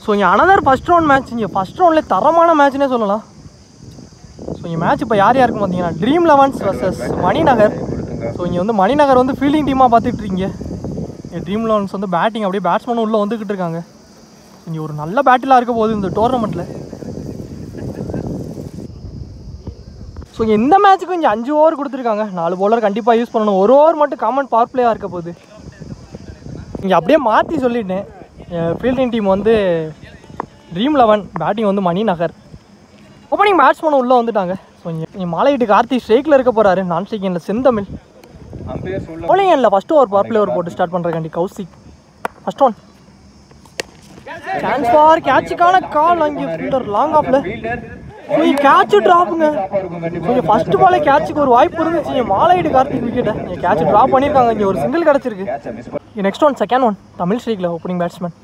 So இங்கே another first round match. இங்கே first ரவுண்ட்லேயே தரமான மேட்ச்னே சொல்லலாம். ஸோ இங்கே மேட்ச் இப்போ யார் யாருக்கும் பார்த்தீங்கன்னா dream elevens versus Maninagar. So இங்கே வந்து மணிநகர் வந்து ஃபீல்டிங் டீமாக பார்த்துட்டு இருக்கீங்க. ட்ரீம் லெவன்ஸ் வந்து பேட்டிங் அப்படியே பேட்ஸ்மேனும் உள்ளே வந்துக்கிட்டு இருக்காங்க. இங்கே ஒரு நல்ல பேட்டிலாக இருக்க போகுது இந்த டோர்னமெண்ட்டில். ஸோ இங்கே இந்த மேட்ச்சுக்கு இங்கே 5 ஓவர் கொடுத்துருக்காங்க. 4 பவுலர் கண்டிப்பாக யூஸ் பண்ணணும். 1 ஓவர் மட்டும் காமன் பவர் பிளேயாக இருக்க போகுது. இங்கே அப்படியே மாற்றி சொல்லிட்டேன். ஃபீல்டிங் டீம் வந்து ட்ரீம் 11, பேட்டிங் வந்து மணிநகர். ஓப்பனிங் பேட்ஸ்மேனும் உள்ளே வந்துட்டாங்க. ஸோ இங்கே மாலையிட்டு கார்த்தி ஸ்ட்ரைக்கில் இருக்க போகிறாரு. நான் ஸ்ட்ரைக்கில் செந்தமிழ். பவுலிங் எண்ணில் first over power play over போட்டு ஸ்டார்ட் பண்ணுறக்காண்டி Kaushik. First one chance for கேட்சுக்கான கால். அங்கே ஃபீல்டர் லாங் ஆஃப்ல கேட்சு ட்ராப்புங்க. இங்கே ஃபஸ்ட்டு பாலே கேட்சுக்கு ஒரு வாய்ப்பு இருந்துச்சு. இங்கே மாலையிட்டு கார்த்திக் விக்கெட்டை இங்கே கேட்ச் ட்ராப் பண்ணியிருக்காங்க. இங்கே ஒரு சிங்கிள் கிடச்சிருக்கு. Next one second one Tamil ஸ்ட்ரைக்கில் opening batsman.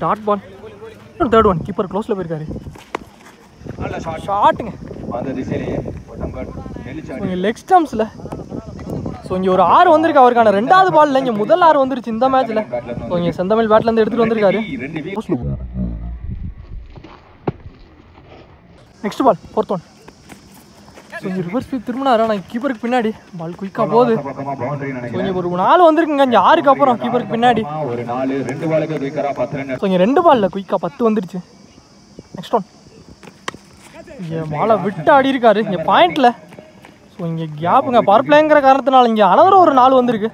Dot ball. Third one keeper க்ளோஸில் போயிருக்காரு. ஷாட்டுங்க லெக் ஸ்டம்ப்ஸில். ஸோ இங்கே ஒரு 6 வந்திருக்கு அவருக்கான 2வது பாலில். இங்கே முதல் 6 வந்துருச்சு இந்த மேட்ச்சில். ஸோ இங்கே செந்தமிழ் பேட்லேருந்து எடுத்துகிட்டு வந்திருக்காரு. Next ball fourth one. So இங்கே ரிவர்ஸ் ஸ்வீப் திரும்பினாரு. ஆனால் கீப்பருக்கு பின்னாடி பால் குயிக்காக போகுது. ஸோ இங்கே ஒரு 4 வந்திருக்குங்க இங்கே 6க்கு அப்புறம் கீப்பருக்கு பின்னாடி. ஸோ இங்கே 2 பாலில் குயிக்காக 10 வந்துருச்சு. நெக்ஸ்ட் ஒன் இங்கே மாலை விட்டு ஆடி இருக்காரு இங்கே பாயிண்டில். ஸோ இங்கே கேப்புங்க பவர் பிளேங்கிற காரணத்தினால இங்கே அனதர் ஒரு 4 வந்திருக்கு.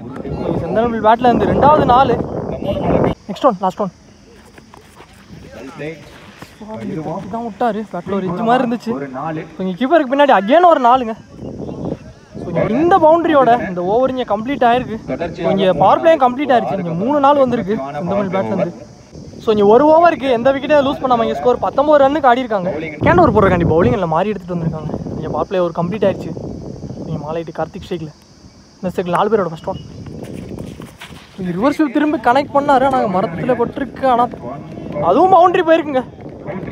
செந்தமிழ் பேட்டில் இருந்து 2வது 4. நெக்ஸ்ட் ஒன் லாஸ்ட் ஒன் தான் விட்டாரு. பேட்டில் ஒரு இன்ச்சு மாதிரி இருந்துச்சு. ஸோ இங்கே கீப்பருக்கு பின்னாடி அகேன் ஒரு 4ங்க. ஸோ இந்த பவுண்டரியோட இந்த ஓவர் இங்கே கம்ப்ளீட் ஆயிருக்கு. ஸோ இங்கே பவர் பிளேயும் கம்ப்ளீட் ஆயிடுச்சு. இங்கே 3 4 வந்திருக்கு செந்தமிழ் பேட்லேருந்து. ஸோ இங்கே ஒரு ஓவருக்கு எந்த விக்கெட்டே லூஸ் பண்ணாமல் இங்கே ஸ்கோர் 19 ரன்னுக்கு ஆடி இருக்காங்க. கேண்ட் ஓவர் போடுறக்காண்டி பவுலிங் இல்லை மாறி எடுத்துகிட்டு வந்திருக்காங்க. இங்கே பவர் பிளே ஒரு கம்ப்ளீட் ஆயிடுச்சு. இங்கே மாலையிட்டு கார்த்திக் ஸ்ட்ரைக்கில். இந்த ஸ்ட்ரைக்கில் 4 பேரோட ஃபஸ்ட் ஒன். இங்கே ரிவர்ஸ் திரும்பி கனெக்ட் பண்ணாரு. நாங்கள் மரத்தில் பட்டிருக்கு. ஆனால் அதுவும் பவுண்டரி போயிருக்குங்க.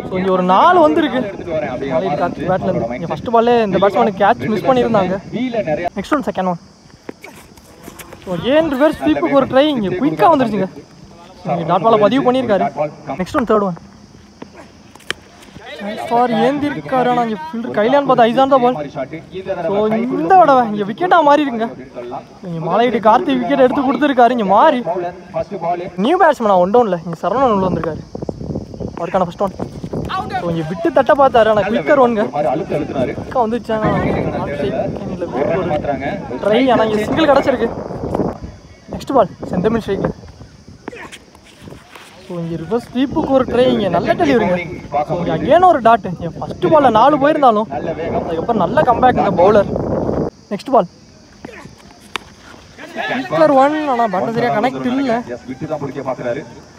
ஸோ இங்கே ஒரு 4 வந்திருக்கு மாலையிட்டு கார்த்திக் பேட்லேருந்து. இங்கே ஃபஸ்ட் பால்லே இந்த பேட்ஸ்மேனுக்கு கேட்ச் மிஸ் பண்ணியிருந்தாங்க. Next one second one. So ஏன் ரிவர்ஸ் ஸ்வீப்புக்கு ஒரு ட்ரை இங்கே குயிக்காக வந்துருச்சுங்க. இங்கே டாட் பாலை பதிவு பண்ணியிருக்காரு. Next one third one four ஏந்திருக்காரு. ஆனால் இங்கே ஃபீல்டர் கையிலான்னு பார்த்தா ஐசான் தான் பால். ஸோ இந்த தடவை இங்கே விக்கெட்டாக மாறி இருக்குங்க. இங்கே மாலையிட்டு கார்த்திக் விக்கெட் எடுத்து கொடுத்துருக்காரு. இங்கே மாறி நியூ பேட்ஸ்மேனா 1 டவுனில் இங்கே சரவணன் உள்ள வந்திருக்காரு. அவருக்கான ஃபஸ்ட் ஒன். ஸோ இங்கே விட்டு தட்ட பார்த்தாரு. ஆனால் குயிக்கர் ஒன்ங்க குயிக்காக வந்துருச்சா ட்ரை. ஆனால் இங்கே சிங்கிள் கிடச்சிருக்கு. நெக்ஸ்ட் பால் செந்தமிழ் ஸ்ட்ரைக்கில். ஸோ இங்கே ரிவர்ஸ் ஸ்வீப்புக்கு ஒரு ட்ரை. இங்கே நல்ல டெலிவரிங்க. ஸோ இங்கே அகேன் ஒரு டாட். இங்கே ஃபஸ்ட்டு பாலில் 4 போயிருந்தாலும் அதுக்கப்புறம் நல்ல கம்பேக் இந்த பவுலர். நெக்ஸ்ட் பால் குயிக்கர் 1. ஆனால் பேட்டர் சரியாக கனெக்ட் இல்லை.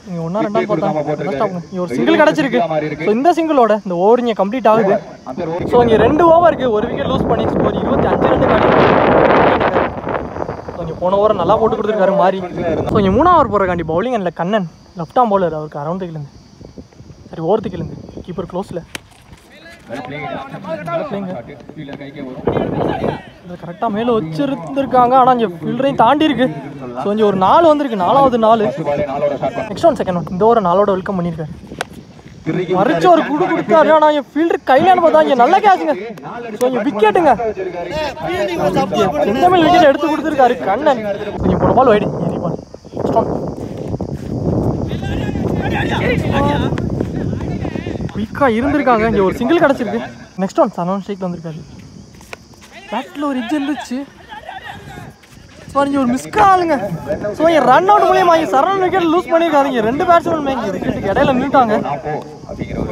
இங்கே 1 2 பார்த்தா இங்கே ஒரு சிங்கிள் கிடச்சிருக்கு. ஸோ இந்த சிங்கிளோட இந்த ஓவர் இங்கே கம்ப்ளீட் ஆகுது. ஸோ இங்கே 2 ஓவருக்கு ஒரு விக்கெட் லூஸ் பண்ணி ஸ்கோர் 25 ரன்னுக்கு ஆடி. ஸோ இங்கே போன ஓவர் நல்லா போட்டு கொடுத்துருக்காரு மாறி. ஸோ இங்கே 3ஆம் ஓவர் போடுறக்காண்டி பவுலிங் அண்டில் கண்ணன் லெஃப்ட் ஆம் பவுலர். அவருக்கு அரௌண்ட் திக்கிலேருந்து சரி ஓவர் திக்கிலேருந்து கீப்பர் க்ளோஸில் கரெக்டாக மேலே வச்சிருந்துருக்காங்க. ஆனால் இங்கே ஃபீல்டரையும் தாண்டி இருக்கு. ஸோ இங்கே ஒரு 4 வந்திருக்கு. 4வது 4. Next one second one. இந்த ஓவர் 4ஓட வெல்கம் பண்ணியிருக்காரு. மறைச்சு ஒரு குடு கொடுத்தாரு. ஆனால் என் ஃபீல்டர் கையிலான்னு பார்த்தா இங்கே நல்ல கேட்சுங்க. ஸோ இங்கே விக்கெட்டுங்க. செந்தமிழ் விக்கெட் எடுத்து கொடுத்துருக்காரு கண்ணன். இங்கே போன பால் வைடு ஏறி பால். நெக்ஸ்ட் ஒன் குயிக்காக இருந்திருக்காங்க. இங்கே ஒரு சிங்கிள் கிடச்சிருக்கு. நெக்ஸ்ட் ஒன் சரவணன் ஸ்ட்ரைக்கில் வந்திருக்காரு. பேட்டில் ஒரு இட்ஜ் இருந்துச்சு. இங்கே ஒரு மிஸ் ஆளுங்க. ஸோ இங்கே ரன் அவுட் மூலியமாக இங்கே சரவணன் விக்கெட் லூஸ் பண்ணியிருக்காரு. இங்கே 2 பேட்ஸ்மேன் இங்கே விக்கெட்டுக்கு இடையில நின்றுட்டாங்க.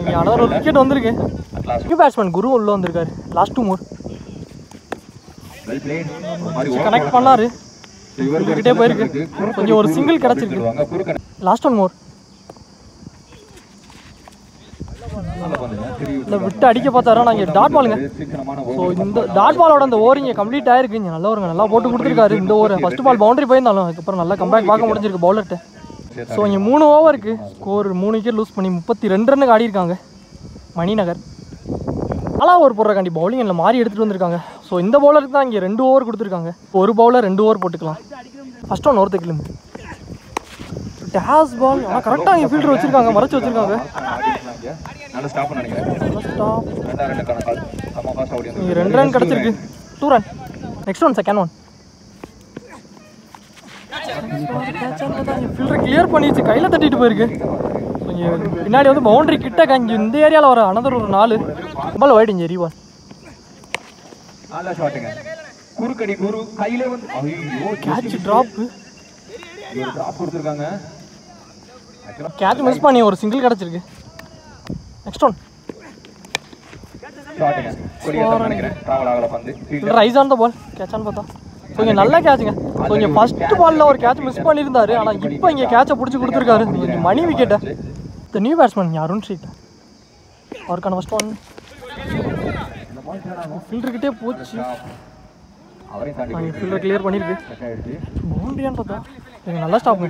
இங்கே அனதர் ஒரு விக்கெட் வந்திருக்கு. நியூ பேட்ஸ்மேன் குரு உள்ள வந்திருக்காரு. லாஸ்ட் 2 மூர் கனெக்ட் பண்ணாரு. கிட்டே போயிருக்கு. கொஞ்சம் ஒரு சிங்கிள் கிடச்சிருக்கு. லாஸ்ட் 1 மூர் இல்லை விட்டு அடிக்க பார்த்தாரு. நாங்கள் டாட் பாலுங்க. ஸோ இந்த டாட் பாலோட அந்த ஓவர் இங்கே கம்ப்ளீட் ஆயிருக்கு. இங்கே நல்லா வருங்க நல்லா போட்டு கொடுத்துருக்காரு. இந்த ஓவர் ஃபஸ்ட் பால் பவுண்டரி போயிருந்தாலும் அதுக்கப்புறம் நல்லா கம்பேக் பார்க்க முடிஞ்சிருக்கு பவுலர்கிட்ட. ஸோ இங்கே 3 ஓவருக்கு ஸ்கோர் 3 விக்கெட் லூஸ் பண்ணி 32 ரன்னுக்கு ஆடி இருக்காங்க மணிநகர். 4 ஓவர் போடுறக்காண்டி பவுலிங் இல்லை மாறி எடுத்துகிட்டு வந்திருக்காங்க. ஸோ இந்த பவுலருக்கு தான் இங்கே 2 ஓவர் கொடுத்துருக்காங்க. ஒரு பவுலர் 2 ஓவர் போட்டுக்கலாம். ஃபஸ்ட் ஒன் ஓவர் தைக்கலேருந்து டேஸ் பால் ஆனால் கரெக்டாக இங்கே ஃபீல்டர் வச்சுருக்காங்க, மறைச்சு வச்சுருக்காங்க. இங்கே 2 ரன் கிடச்சிருக்கு. 2 run. Next one, second one. Fielder clear பண்ணிடுச்சு, கையில் தட்டிட்டு போயிருக்கு. பின்னாடி வந்து பவுண்டரி கிட்ட கஞ்சி இந்த ஏரியாவில் வர அனதர் ஒரு 4 பால் வைட். இங்கே ரீபால். Catch drop. கேட்ச் மிஸ் பண்ணி ஒரு சிங்கிள் கிடச்சிருக்கு. Next one. Rise on the ball. Catch on பார்த்தா. ஸோ இங்கே நல்ல கேட்சுங்க. ஸோ இங்கே ஃபஸ்ட்டு பாலில் ஒரு கேட்ச் மிஸ் பண்ணியிருந்தாரு, ஆனால் இப்போ இங்கே கேட்சை பிடிச்சி கொடுத்துருக்காரு. இங்கே மணி விக்கெட்டை இந்த நியூ பேட்ஸ்மேன் அருண் ஸ்ரீட் அவருக்கான ஃபஸ்ட் ஒன். ஃபீல்டர்கிட்டே போச்சு. ஃபீல்டர் கிளியர் பண்ணியிருக்கு. பவுண்டரியான்னு பார்த்தா இங்கே நல்லா ஸ்டாப்.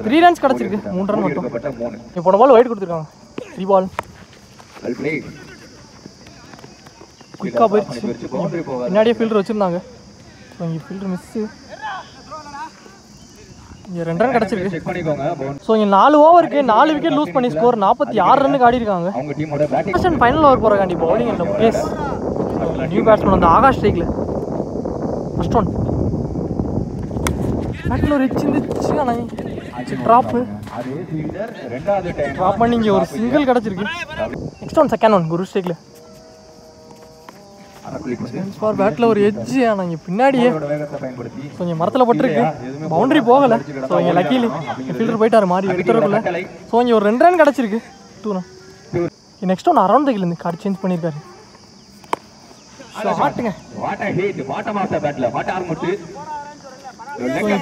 3 ரன்ஸ் கிடச்சிருக்கு. 3 ரன் மட்டும். இப்போ பால் வைட் கொடுத்துருக்காங்க. 3 பால். குயிக்காக போயிடுச்சு. பின்னாடியே ஃபீல்டர் வச்சுருந்தாங்க. ஸோ இங்கே ஃபீல்டர் மிஸ்ஸு. இங்கே 2 ரன் கிடச்சிருக்கு. ஸோ இங்கே 4 ஓவருக்கு 4 விக்கெட் லூஸ் பண்ணி ஸ்கோர் 46 ரன்னுக்கு ஆடி இருக்காங்க. ஃபைனல் ஓவர் போகிறாங்க. பவுலிங் இல்லை முகேஷ். நியூ பேட்ஸ்மேன் வந்து ஆகாஷ் ஸ்ட்ரைக்கில். First one. பேட்டில் ஒரு ஹிச் இருந்துச்சு, ஆனால் ட்ராப்பு. ட்ராப் பண்ணி இங்கே ஒரு சிங்கிள் கிடச்சிருக்கு. Next one, second one. Guru ஸ்ட்ரைக்கில். ஃபார் பேட்டில் ஒரு எட்ஜ், ஆனால் இங்கே பின்னாடியே கொஞ்சம் மரத்தில் பட்டிருக்கு. பவுண்டரி போகலை. ஸோ இங்கே லக்கீலி ஃபீல்டர் போயிட்டார் மாறி எடுத்துறதுக்குள்ள. ஸோ இங்கே ஒரு 2 ரன் கிடச்சிருக்கு. 2 run. Next one around the கில் கார்டு சேஞ்ச் பண்ணியிருக்காரு.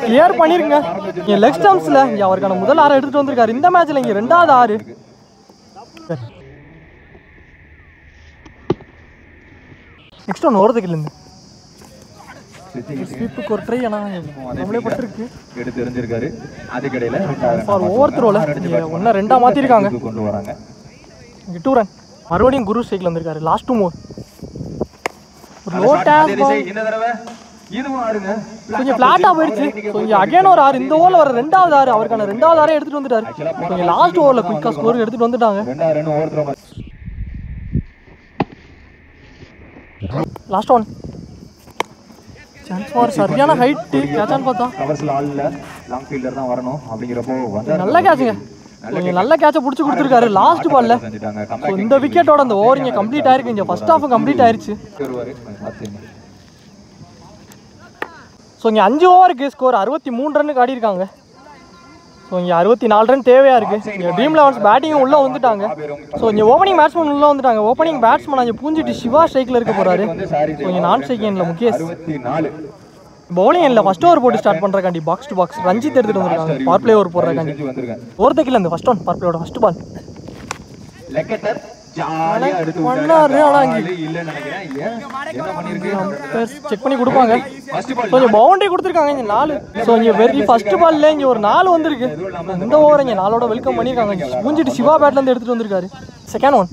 கிளியர் பண்ணிருங்க. இங்கே லெக் ஸ்டம்ப்ஸில் இங்கே அவருக்கான முதல் 6 எடுத்துகிட்டு வந்திருக்காரு. இந்த மேட்ச்சில் இங்கே 2வது 6. நெக்ஸ்ட் ஒன் ஓரத்துக்கிலேருந்து ஸ்வீப்புக்கு ஒரு ட்ரை. ஆனால் நம்மளே பட்டிருக்கு. ஃபார் ஓவர் த்ரோவில் 1-2 மாற்றிருக்காங்க. இங்கே 2 ரன். மறுபடியும் குரு ஸ்ட்ரைக்கில் வந்திருக்காரு. Last 2 move. ஒரு லோ டேஸ் பால். கொஞ்சம் ஃப்ளாட்டாக போயிடுச்சு. கொஞ்சம் அகைன் ஒரு 6. இந்த ஓவரில் வர 2வது 6. அவருக்கான 2வது 6 எடுத்துகிட்டு வந்துட்டாரு. கொஞ்சம் லாஸ்ட் ஓவரில் குயிக்காக ஸ்கோர் எடுத்துகிட்டு வந்துட்டாங்க. Last one. சான்ஸ் ஃபார் சரியான ஹைட்டு. கேட்சான்னு பார்த்தா நல்ல கேட்சுங்க. கொஞ்சம் நல்ல கேட்சை பிடிச்சி கொடுத்துருக்காரு லாஸ்ட் பால்ல. இந்த விக்கெட்டோட அந்த ஓவர் இங்கே கம்ப்ளீட் ஆயிருக்கு. இங்கே ஃபர்ஸ்ட் ஹாஃப் கம்ப்ளீட் ஆயிடுச்சு. ஸோ இங்கே 5 ஓவருக்கு ஸ்கோர் 63 ரன்னுக்கு ஆடி இருக்காங்க. ஸோ இங்கே 64 ரன் தேவையாக இருக்குது. இங்கே ட்ரீம் லெவன்ஸ் பேட்டிங்கும் உள்ளே வந்துட்டாங்க. ஸோ இங்கே ஓப்பனிங் பேட்ஸ்மேன் உள்ளே வந்துட்டாங்க. ஓப்பனிங் பேட்ஸ்மேன் அங்கே பூஞ்சிட்டு சிவா ஸ்ட்ரைக்கில் இருக்க போகிறாரு. ஸோ இங்கே நான் ஸ்ட்ரைக் எண்ணில் முகேஷ். பவுலிங் எண்ணில் ஃபஸ்ட் ஓவர் போட்டு ஸ்டார்ட் பண்ணுறக்காண்டி பாக்ஸ் டு பாக்ஸ் ரஞ்சித் எடுத்துகிட்டு வந்துருக்காங்க. பவர் பிளே ஓவர் போடுறக்காண்டி. ஓரத்துக்கில் இந்த ஃபஸ்ட் ஒன் பவர் பிளேயோட ஃபஸ்ட் பால். செக் பண்ணி கொடுப்பாங்க. கொஞ்சம் பவுண்டரி கொடுத்துருக்காங்க. இங்கே 4. ஸோ இங்கே வெரி ஃபர்ஸ்ட் பால்ல இங்கே ஒரு 4 வந்திருக்கு. இந்த ஓவர் இங்கே 4ஓட வெல்கம் பண்ணியிருக்காங்க. பூஞ்சிட்டு சிவா பேட்லேருந்து எடுத்துகிட்டு வந்திருக்காரு. Second one.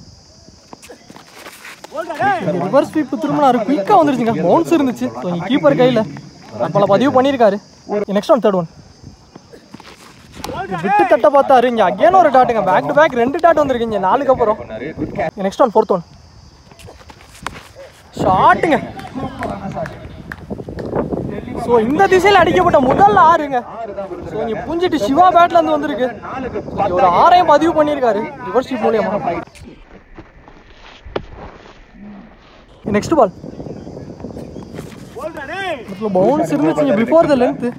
ரிவர்ஸ் ஸ்வீப் திரும்பினாரு. குயிக்காக வந்துருச்சுங்க. பவுன்ஸ் இருந்துச்சு. ஸோ இங்கே கீப்பர் கையில் பல பதிவு பண்ணியிருக்காரு. Next one, third one. விட்டு தட்ட பார்த்தாரு. இங்கே அகேன் ஒரு டாட்டுங்க. பேக் டு பேக் 2 டாட் வந்துருக்கு இங்கே 4க்கு அப்புறம். Next one, fourth one. ஷாட்டுங்க. ஸோ இந்த திசையில் அடிக்கப்பட்ட முதல் 6ங்க. ஸோ இங்கே பூஞ்சிட்டு சிவா பேட்லேருந்து வந்திருக்கு. ஒரு 6ஐயும் பதிவு பண்ணியிருக்காரு ரிவர்ஸ் ஸ்வீப் மூலியமா. Next ball. பவுன்ஸ் இருந்துச்சு பிஃபோர் த லென்த்.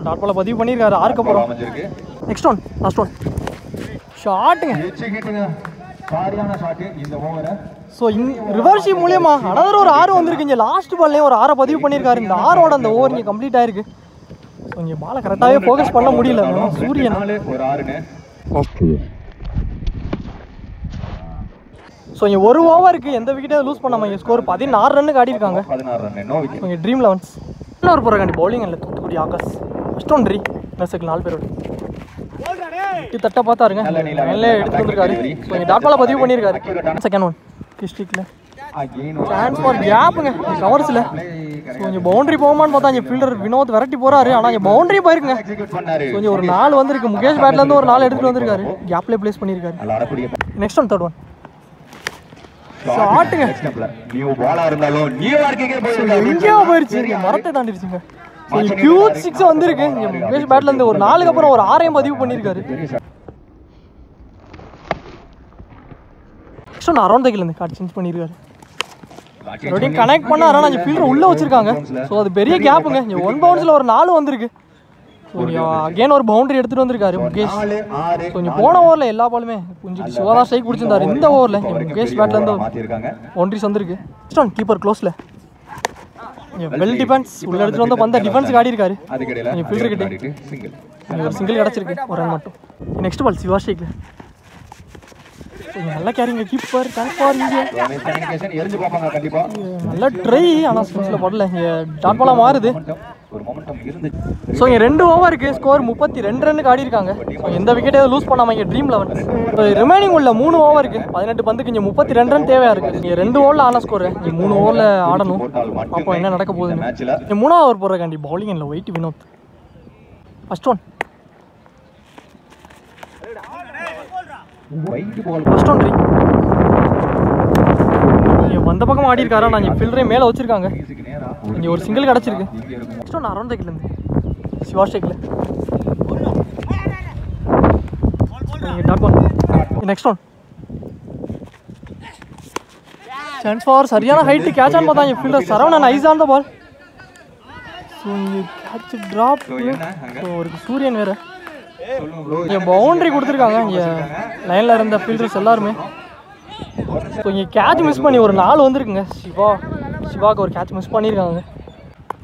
டாட் பால பதிவு பண்ணியிருக்காரு 6க்கு அப்புறம். Next one, last one. ஷாட்டுங்க. ஸோ ரிவர்ஸ் ஸ்வீப் மூலியமா அனதர் ஒரு 6 வந்திருக்கு. இங்கே லாஸ்ட் பால்லையும் ஒரு 6 பதிவு பண்ணியிருக்காரு. இந்த 6ஓட அந்த ஓவர் இங்கே கம்ப்ளீட் ஆயிருக்கு. ஸோ இங்கே பாலை கரெக்டாகவே ஃபோக்கஸ் பண்ண முடியல சூரியன். ஸோ இங்கே ஒரு ஓவருக்கு எந்த விக்கெட்டையும் லூஸ் பண்ணாமல் இங்கே ஸ்கோர் 16 ரன்னுக்கு ஆடி இருக்காங்க. இங்கே ட்ரீம் லெவன்ஸ் ஒரு போகிறாண்டி பவுலிங் இல்லை தூத்துக்குடி ஆகாஷ். ஃபஸ்ட் ஒன் ட்ரீ நர்ஸுக்கு 4 பேரோட தட்டை பார்த்தாருங்க. மேலே எடுத்து வந்துருக்காரு. ஸோ இங்கே டாட் பால பதிவு பண்ணியிருக்காரு. செகண்ட் ஒன் டிஸ்ட்ரிக்டில் சான்ஸ் ஃபார் கேப்புங்க கவர்ஸில். கொஞ்சம் பவுண்டரி போகுமான்னு பார்த்தா இங்கே ஃபீல்டர் வினோத் விரட்டி போறாரு. ஆனால் இங்கே பவுண்டரி போயிருக்குங்க. கொஞ்சம் ஒரு 4 வந்திருக்கு. முகேஷ் பேட்லேருந்து ஒரு 4 எடுத்துகிட்டு வந்திருக்காரு. கேப்லேயே பிளேஸ் பண்ணியிருக்காரு. நெக்ஸ்ட் ஒன் தேர்ட் ஒன் ஷாட்டுங்க. எங்கேயோ போயிருச்சு. மரத்தை தாண்டிடுச்சுங்க. கியூட் 6 வந்திருக்கு. முகேஷ் பேட்லேருந்து ஒரு 4க்கு அப்புறம் ஒரு 6ஐயும் பதிவு பண்ணியிருக்காரு. நெக்ஸ்ட் ஒன் அரௌண்ட் த கில் கார்டு சேஞ்ச் பண்ணியிருக்காரு. மறுபடியும் கனெக்ட் பண்ண ஆனால் ஃபீல்டர் உள்ளே வச்சிருக்காங்க. ஸோ அது பெரிய கேப்புங்க. இங்கே 1 பவுன்ஸில் ஒரு 4 வந்திருக்கு. அகேன் ஒரு பவுண்டரி எடுத்துகிட்டு வந்திருக்காரு முகேஷ். கொஞ்சம் போன ஓவரில் எல்லா பாலுமே கொஞ்சம் சிவா தான் ஸ்ட்ரைக் பிடிச்சிருந்தாரு. இந்த ஓவரில் முகேஷ் பேட்லேருந்து பவுண்டரிஸ் வந்திருக்கு. நெக்ஸ்ட் ஒன் கீப்பர் க்ளோஸில் வெல் டிஃபென்ஸ் உள்ள எடுத்துகிட்டு வந்து பந்த டிஃபென்ஸுக்கு ஆடி இருக்காரு. ஃபீல்டர் கிட்ட ஒரு சிங்கிள் கிடச்சிருக்கு. ஒரு ரன் மட்டும். நெக்ஸ்ட் பால் சிவா ஸ்ட்ரைக்கில் நல்ல கேரிங்க. கீப்பர் நல்ல ட்ரை. ஆனால் ஸ்பின்ஸில் படல. இங்கே டாட் பாலாக மாறுது. ஸோ இங்கே 2 ஓவருக்கு ஸ்கோர் 32 ரன்னுக்கு ஆடி இருக்காங்க. ஸோ எந்த விக்கெட்டை லூஸ் பண்ணாமல் இங்கே ட்ரீம் 11. ஸோ ரிமைனிங் உள்ள 3 ஓவருக்கு 18 பந்துக்கு இங்கே 32 ரன் தேவையாக இருக்குது. இங்கே 2 ஓவரில் ஆன ஸ்கோர். இங்கே 3 ஓவரில் ஆடணும். அப்போ என்ன நடக்க போகுதுன்னு. இங்கே 3ஆவது ஓவர் போடுறக்காண்டி பவுலிங் இல்லை ஒயிட் வினோத். ஃபர்ஸ்ட் ஒன் வந்த பக்கம் ஆடி இருக்காரா. நான் இங்கே ஃபீல்டரையும் மேலே வச்சிருக்காங்க. இங்கே ஒரு சிங்கிள் கிடச்சிருக்கு. நெக்ஸ்ட் ஒன் அரௌண்ட் த கில்லேருந்து சிவா ஸ்ட்ரைக்கில் dot ball. Next one chance for சரியான ஹைட்டு கேட்ச் ஆன் பார்த்தா இங்கே fielder Saravanan eyes on the ball. So இங்கே கேட்ச் ட்ராப். ஸோ ஒரு சூரியன் வேறு இங்கே பவுண்டரி கொடுத்துருக்காங்க. இங்கே லைனில் இருந்த ஃபீல்டர்ஸ் எல்லாருமே. ஸோ இங்கே கேட்ச் மிஸ் பண்ணி ஒரு 4 வந்திருக்குங்க. சிவாவுக்கு ஒரு கேட்ச் மிஸ் பண்ணியிருக்காங்க.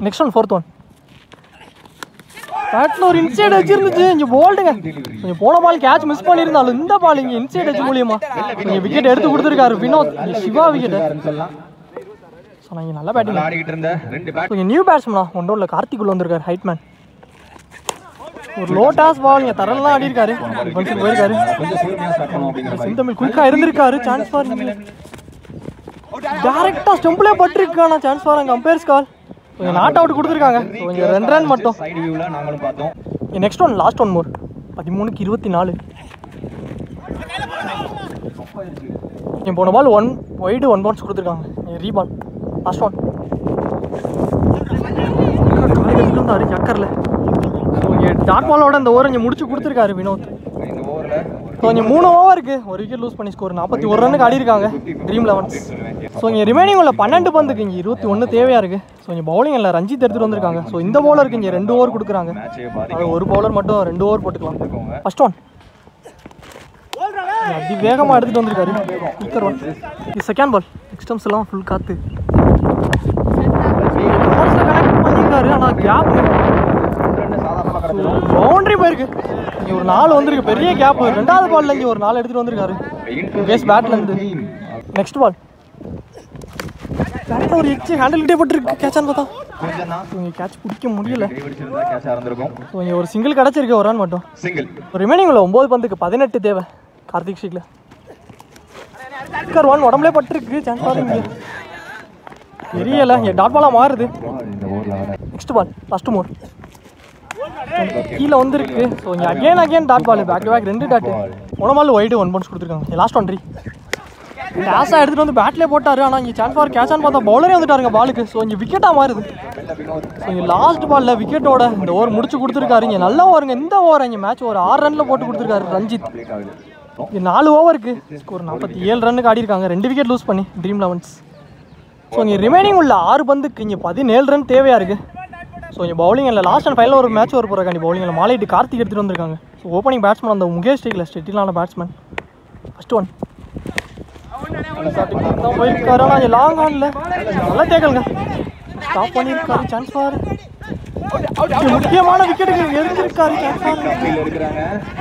நெக்ஸ்ட் ஒன் ஃபோர்த் ஒன் பேட்டில் ஒரு இன்சைட் எட்ஜ் இருந்துச்சு. இங்கே போல்டுங்க. கொஞ்சம் போன பால் கேட்ச் மிஸ் பண்ணியிருந்தாலும் இந்த பால் இங்கே இன்சைட் எட்ஜ் மூலியமா இங்கே விக்கெட் எடுத்து கொடுத்துருக்காரு வினோத். சிவா விக்கெட்டு. ஸோ நான் இங்கே நல்லா பேட்டிங். இங்கே நியூ பேட்ஸ்மேனா 1 ஓவரில் கார்த்திக் உள்ள வந்திருக்காரு. ஹைட்மேன் ஒரு லோ டாஸ் பால் இங்கே தரலாம் ஆடி இருக்காரு. போயிருக்காரு. செந்தமிழ் குயிக்காக இருந்திருக்காரு. சான்ஸ் ஃபார் டேரெக்டாக ஸ்டெம்பிளே பட்டிருக்கு. ஆனால் சான்ஸ் ஃபார் அங்கே அம்பையர்ஸ் கால். கொஞ்சம் நாட் அவுட் கொடுத்துருக்காங்க. கொஞ்சம் 2 ரன் மட்டும். Next one last one more 13க்கு 24. போன பால் 1 வைடு 1 பவுன்ஸ் கொடுத்துருக்காங்க. ரீபால் லாஸ்ட் ஒன் இருந்தாரு ஜக்கரில். டாட் பாலோட இந்த ஓவர் இங்கே முடிச்சு கொடுத்துருக்காரு வினோத். ஸோ இங்கே 3 ஓவருக்கு ஒரு விக்கெட் லூஸ் பண்ணி ஸ்கோர் 41 ரன்னுக்கு ஆடி இருக்காங்க ட்ரீம் 11. ஸோ இங்கே ரிமைனிங் உள்ள 12 பந்துக்கு இங்கே 21 தேவையாக இருக்குது. ஸோ இங்கே பவுலிங் இல்லை ரஞ்சித் எடுத்துகிட்டு வந்திருக்காங்க. ஸோ இந்த பவுலருக்கு இங்கே 2 ஓவர் கொடுக்குறாங்க. அது ஒரு பவுலர் மட்டும் 2 ஓவர் போட்டுக்கலாம். ஃபர்ஸ்ட் ஒன் அதி வேகமாக எடுத்துகிட்டு வந்திருக்காரு. Speaker one. இது செகண்ட் பால். எக்ஸ்டம்ஸ் எல்லாம் ஃபுல் காற்று கனெக்ட் பண்ணியிருக்காரு. ஆனால் கேப் பவுண்டரி போயிருக்கு. இங்கே ஒரு 4 வந்திருக்கு. பெரிய கேப். 2வது பால்ல இங்கே ஒரு 4 எடுத்துகிட்டு வந்திருக்காரு கேஸ் பேட்லேருந்து. நெக்ஸ்ட் பால் பேட்டில் ஒரு எச்சு ஹேண்டில்கிட்டே பட்டிருக்கு. கேட்சான்னு பார்த்தா இங்கே கேட்ச் பிடிக்க முடியல. ஸோ இங்கே ஒரு சிங்கிள் கிடச்சிருக்கு. ஒரு ரன் மட்டும். ரிமைனிங் உள்ள 9 பந்துக்கு 18 தேவை கார்த்திக் ஸ்ட்ரைக்கில். ஸ்பீக்கர் ஒன் உடம்புலே பட்டிருக்கு. சான்ஸ் பால் இங்கே தெரியல. இங்கே டாட் பாலாக மாறுது. நெக்ஸ்ட் பால் லாஸ்ட் மோர் கீழே வந்துருக்கு. ஸோ இங்கே again dot ball. Back to back 2 dot. போன பால் வைடு 1 பவுன்ஸ் கொடுத்துருக்காங்க. லாஸ்ட் ஒன் கேஷாக எடுத்துகிட்டு வந்து பேட்லேயே போட்டார். ஆனால் இங்கே சான்ஸ் ஃபார் கேட்சான்னு பார்த்தா பவுலரே வந்துட்டாருங்க பாலுக்கு. ஸோ இங்கே விக்கெட்டாக மாறுது. ஸோ இங்கே லாஸ்ட் பாலில் விக்கெட்டோட இந்த ஓவர் முடிச்சு கொடுத்துருக்காரு. இங்கே நல்லா ஓவருங்க. இந்த ஓவர் இங்கே மேட்ச் ஒரு 6 ரனில் போட்டு கொடுத்துருக்காரு ரஞ்சித். இங்கே 4 ஓவருக்கு ஸ்கோர் 47 ரன்னுக்கு ஆடி இருக்காங்க. 2 விக்கெட் லூஸ் பண்ணி ட்ரீம் 11. ஸோ இங்கே ரிமைனிங் உள்ள 6 பந்துக்கு இங்கே 17 ரன் தேவையாக இருக்குது. ஸோ இங்கே பவுலிங் இல்லை லாஸ்ட் அண்ட் ஃபைனல் ஒரு மேட்ச் வர போகிறாங்க. பவுலிங் இல்லை மாலையிட்டு கார்த்திக் எடுத்துகிட்டு வந்திருக்காங்க. ஸோ ஓப்பனிங் பேட்ஸ்மேன் அந்த முகேஷ் ஸ்ட்ரைக்கில் ஸ்டெட்டிலான பேட்ஸ்மேன். ஃபர்ஸ்ட் ஒன் தான் போயிருக்காரு. ஆனால் இங்கே லாங் ஆனில் நல்லா தேக்கலுங்க. ஸ்டாப் பண்ணியிருக்காரு. சான்ஸ் ஃபார் முக்கியமான விக்கெட்டுக்கு எடுத்திருக்காரு. சான்ஸ் ஃபார்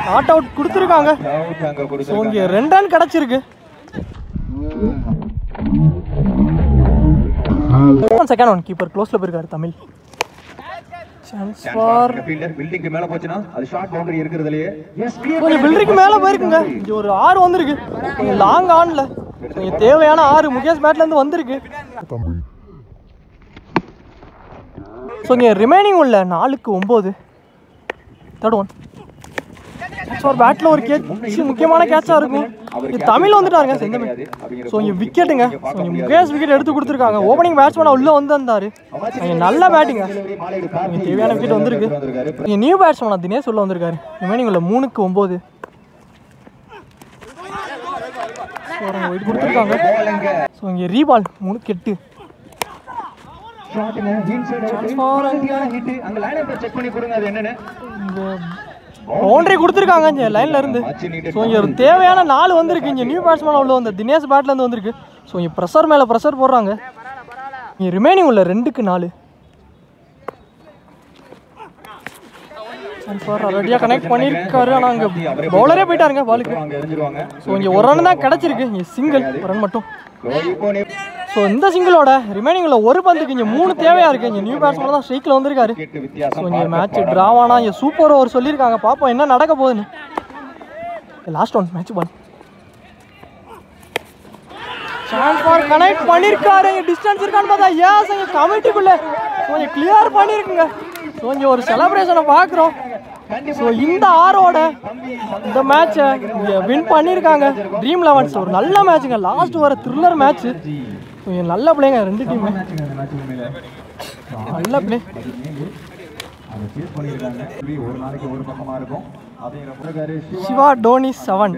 நாட் அவுட் கொடுத்துருக்காங்க. ஸோ இங்கே 2 ரன் கிடச்சிருக்கு. செகண்ட் ஒன் கீப்பர் க்ளோஸில் போயிருக்காரு தமிழ். சான்ஸ் ஃபார் பில்டிங்க்கு மேலே போச்சுனா அது ஷார்ட் பவுண்டரி இருக்குறதுலயே கொஞ்சம் பில்டிங்க்கு மேலே போயிருக்குங்க. இங்கே ஒரு 6 வந்திருக்கு. கொஞ்சம் லாங் ஆன்ல கொஞ்சம் தேவையான 6 முகேஷ் பேட்லேருந்து வந்திருக்கு. ஸோ இங்கே ரிமைனிங் உள்ள 4-9 தேர்ட் ஒன். ஒரு பேட்டில் ஒரு கேட்ச் முக்கியமான கேட்சாக இருக்கும். இங்கே தமிழ் வந்துட்டாருங்க செந்தமிழ். ஸோ இங்கே விக்கெட்டுங்க. ஸோ இங்கே முகேஷ் விக்கெட் எடுத்து கொடுத்துருக்காங்க. ஓப்பனிங் பேட்ஸ்மேனாக உள்ளே வந்தார். இங்கே நல்ல பேட்டிங்க. இங்கே தேவையான விக்கெட் வந்திருக்கு. இங்கே நியூ பேட்ஸ்மேனாக தினேஷ் உள்ளே வந்திருக்காரு. ரிமைனிங் உள்ள 3-9 வெயிட் கொடுத்துருக்காங்க. ஸோ இங்கே ரீபால் 3-8. பவுண்டரி கொடுத்துருக்காங்க இங்கே லைன்ல இருந்து. ஸோ இங்கே ஒரு தேவையான 4 வந்திருக்கு. இங்கே நியூ பேட்ஸ்மேன் உள்ள வந்து தினேஷ் பேட்லேருந்து வந்திருக்கு. ஸோ இங்கே ப்ரெஷர் மேலே ப்ரெஷர் போடுறாங்க. இங்கே ரிமைனிங் உள்ள 2-4 ரெடியாக கனெக்ட் பண்ணியிருக்காரு. ஆனால் அங்கே பவுலரே போயிட்டாருங்க பாலுக்கு. ஸோ இங்கே ஒரு ரன் தான் கிடச்சிருக்கு. இங்கே சிங்கிள் ஒரு ரன் மட்டும். ஸோ இந்த சிங்கிளோட ரிமைனிங் உள்ள ஒரு பந்துக்கு இங்கே 3 தேவையாக இருக்குது. இங்கே நியூ பேட்ஸ்மேன் தான் ஸ்ட்ரைக்கில் வந்திருக்காரு. ஸோ இங்கே மேட்ச் ட்ராவானா இங்கே சூப்பர் ஓவர் சொல்லியிருக்காங்க. பார்ப்போம் என்ன நடக்க போகுதுன்னு. Last one match ball chance for connect பண்ணியிருக்காரு. இங்கே டிஸ்டன்ஸ் இருக்கான்னு பார்த்தா ஏஸ் இங்கே கமிட்டிக்குள்ளே ஸோ இங்கே கிளியர் பண்ணியிருக்குங்க. ஸோ இங்கே ஒரு செலப்ரேஷனை பார்க்குறோம். ஸோ இந்த ஆரோட இந்த மேட்சை வின் பண்ணியிருக்காங்க ட்ரீம் 11. ஒரு நல்ல மேட்சுங்க. லாஸ்ட் வர த்ரில்லர் மேட்ச்சு. நல்ல பிளேங்க 2 டீம். நல்ல பிளே. சிவா டோனி 7.